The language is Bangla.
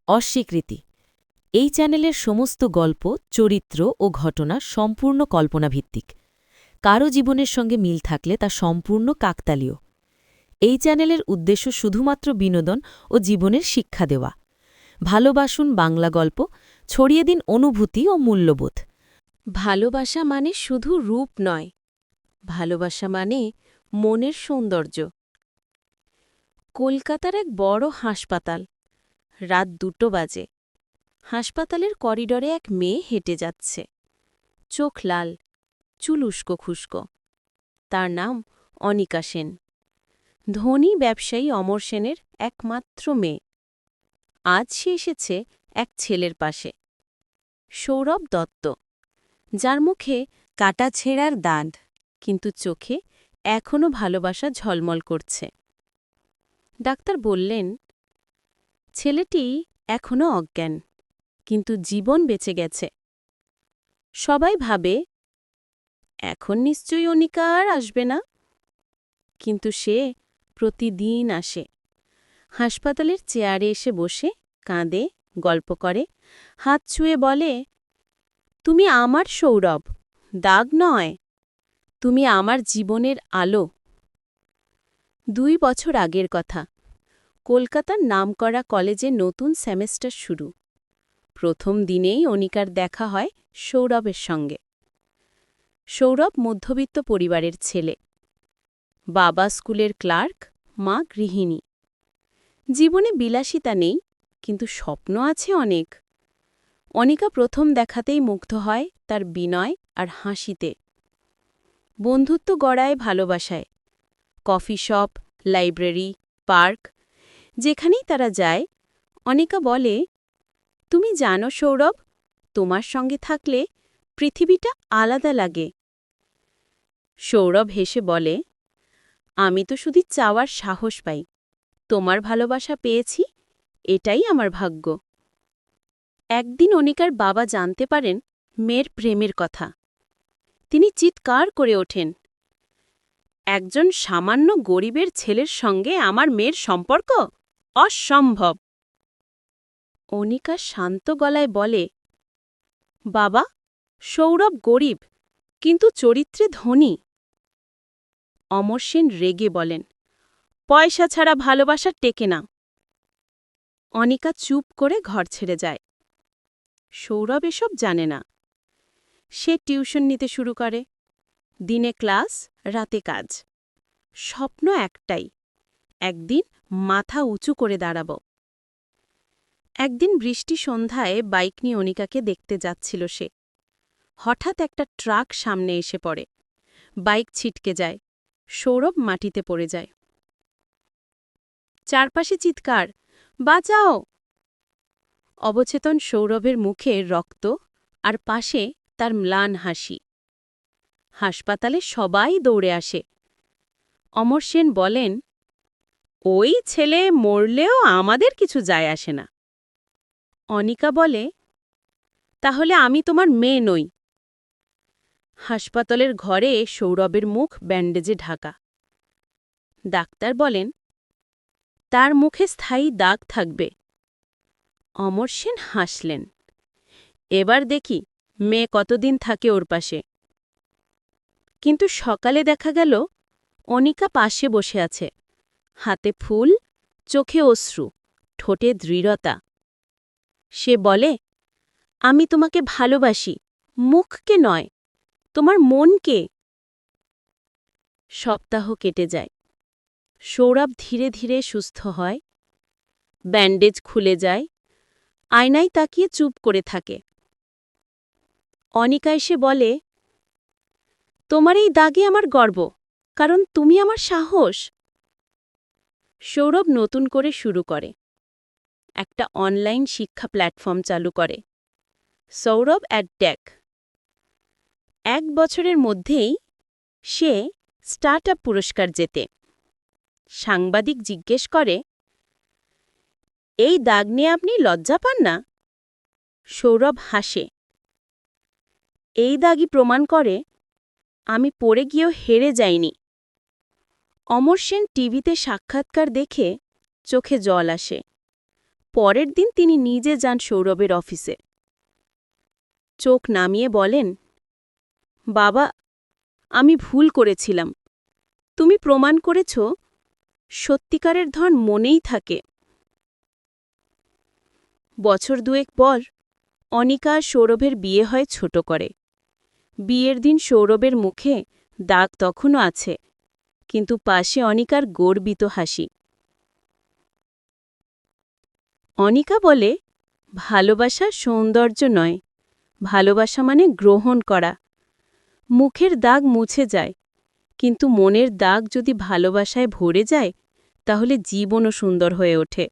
অস্বীকৃতি। এই চ্যানেলের সমস্ত গল্প, চরিত্র ও ঘটনা সম্পূর্ণ কল্পনাভিত্তিক। কারো জীবনের সঙ্গে মিল থাকলে তা সম্পূর্ণ কাকতালীয়। এই চ্যানেলের উদ্দেশ্য শুধুমাত্র বিনোদন ও জীবনের শিক্ষা দেওয়া। ভালোবাসুন বাংলা গল্প, ছড়িয়ে দিন অনুভূতি ও মূল্যবোধ। ভালোবাসা মানে শুধু রূপ নয়, ভালোবাসা মানে মনের সৌন্দর্য। কলকাতার এক বড় হাসপাতাল। রাত 2টো বাজে। হাসপাতালের করিডরে এক মেয়ে হেঁটে যাচ্ছে। চোখ লাল, চুল উস্কো খুস্কো। তার নাম অনিকা সেন। ধনী ব্যবসায়ী অমর সেনের একমাত্র মেয়ে। আজ সে এসেছে এক ছেলের পাশে, সৌরভ দত্ত, যার মুখে কাটাছেঁড়ার দাঁত, কিন্তু চোখে এখনও ভালোবাসা ঝলমল করছে। ডাক্তার বললেন, ছেলেটি এখনও অজ্ঞান, কিন্তু জীবন বেঁচে গেছে। সবাই ভাবে, এখন নিশ্চয়ই অনিকা আর আসবে না। কিন্তু সে প্রতিদিন আসে। হাসপাতালের চেয়ারে এসে বসে কাঁদে, গল্প করে, হাত ছুঁয়ে বলে, তুমি আমার সৌরভ, দাগ নয়, তুমি আমার জীবনের আলো। 2 বছর আগের কথা। কলকাতার নামকরা কলেজে নতুন সেমেস্টার শুরু। প্রথম দিনেই অনিকার দেখা হয় সৌরভের সঙ্গে। সৌরভ মধ্যবিত্ত পরিবারের ছেলে। বাবা স্কুলের ক্লার্ক, মা গৃহিণী। জীবনে বিলাসিতা নেই, কিন্তু স্বপ্ন আছে অনেক। অনিকা প্রথম দেখাতেই মুগ্ধ হয় তার বিনয় আর হাসিতে। বন্ধুত্ব গড়ায় ভালোবাসায়। কফি শপ, লাইব্রেরি, পার্ক, যেখানেই তারা যায়, অনিকা বলে, তুমি জানো সৌরভ, তোমার সঙ্গে থাকলে পৃথিবীটা আলাদা লাগে। সৌরভ হেসে বলে, আমি তো শুধু চাওয়ার সাহস পাই, তোমার ভালোবাসা পেয়েছি, এটাই আমার ভাগ্য। একদিন অনিকার বাবা জানতে পারেন মেয়ের প্রেমের কথা। তিনি চিৎকার করে ওঠেন, একজন সামান্য গরিবের ছেলের সঙ্গে আমার মেয়ের সম্পর্ক অসম্ভব। অনিকা শান্ত গলায় বলে, বাবা, সৌরভ গরিব, কিন্তু চরিত্রে ধনী। অমর সেন রেগে বলেন, পয়সা ছাড়া ভালোবাসা টেকে না। অনিকা চুপ করে ঘর ছেড়ে যায়। সৌরভ এসব জানে না। সে টিউশন নিতে শুরু করে। দিনে ক্লাস, রাতে কাজ। স্বপ্ন একটাই, একদিন মাথা উঁচু করে দাঁড়াব। একদিন বৃষ্টি সন্ধ্যায় বাইক নিয়ে অনিকাকে দেখতে যাচ্ছিল সে। হঠাৎ একটা ট্রাক সামনে এসে পড়ে। বাইক ছিটকে যায়। সৌরভ মাটিতে পড়ে যায়। চারপাশে চিৎকার, বাঁচাও! অবচেতন সৌরভের মুখে রক্ত, আর পাশে তার ম্লান হাসি। হাসপাতালে সবাই দৌড়ে আসে। অমর সেন বলেন, ওই ছেলে মরলেও আমাদের কিছু যায় আসে না। অনিকা বলে, তাহলে আমি তোমার মেয়ে নই। হাসপাতালের ঘরে সৌরভের মুখ ব্যান্ডেজে ঢাকা। ডাক্তার বলেন, তার মুখে স্থায়ী দাগ থাকবে। অমর সেন হাসলেন, এবার দেখি মেয়ে কতদিন থাকে ওর পাশে। কিন্তু সকালে দেখা গেল অনিকা পাশে বসে আছে, হাতে ফুল, চোখে অশ্রু, ঠোঁটে দৃঢ়তা। সে বলে, আমি তোমাকে ভালোবাসি, মুখকে নয়, তোমার মনকে। সপ্তাহ কেটে যায়। সৌরভ ধীরে ধীরে সুস্থ হয়। ব্যান্ডেজ খুলে যায়। আয়নায় তাকিয়ে চুপ করে থাকে। অনিকা এসে বলে, তোমার এই দাগে আমার গর্ব, কারণ তুমি আমার সাহস। সৌরভ নতুন করে শুরু করে। একটা অনলাইন শিক্ষা প্ল্যাটফর্ম চালু করে, সৌরভ অ্যাডটেক। 1 বছরের মধ্যেই সে স্টার্টআপ পুরস্কার জেতে। সাংবাদিক জিজ্ঞেস করে, এই দাগ নিয়ে আপনি লজ্জা পান না? সৌরভ হাসে, এই দাগই প্রমাণ করে আমি পড়ে গিয়েও হেরে যাইনি। অমর সেন টিভিতে সাক্ষাৎকার দেখে চোখে জল আসে। পরের দিন তিনি নিজে যান সৌরভের অফিসে। চোখ নামিয়ে বলেন, বাবা, আমি ভুল করেছিলাম। তুমি প্রমাণ করেছ সত্যিকারের ধন মনেই থাকে। বছর দুয়েক পর অনিকা আর সৌরভের বিয়ে হয় ছোট করে। বিয়ের দিন সৌরভের মুখে দাগ তখনও আছে, কিন্তু পাশে অনিকার গর্বিত হাসি। অনিকা বলে, ভালোবাসা সৌন্দর্য নয়, ভালোবাসা মানে গ্রহণ করা। মুখের দাগ মুছে যায়, কিন্তু মনের দাগ যদি ভালোবাসায় ভরে যায়, তাহলে জীবনও সুন্দর হয়ে ওঠে।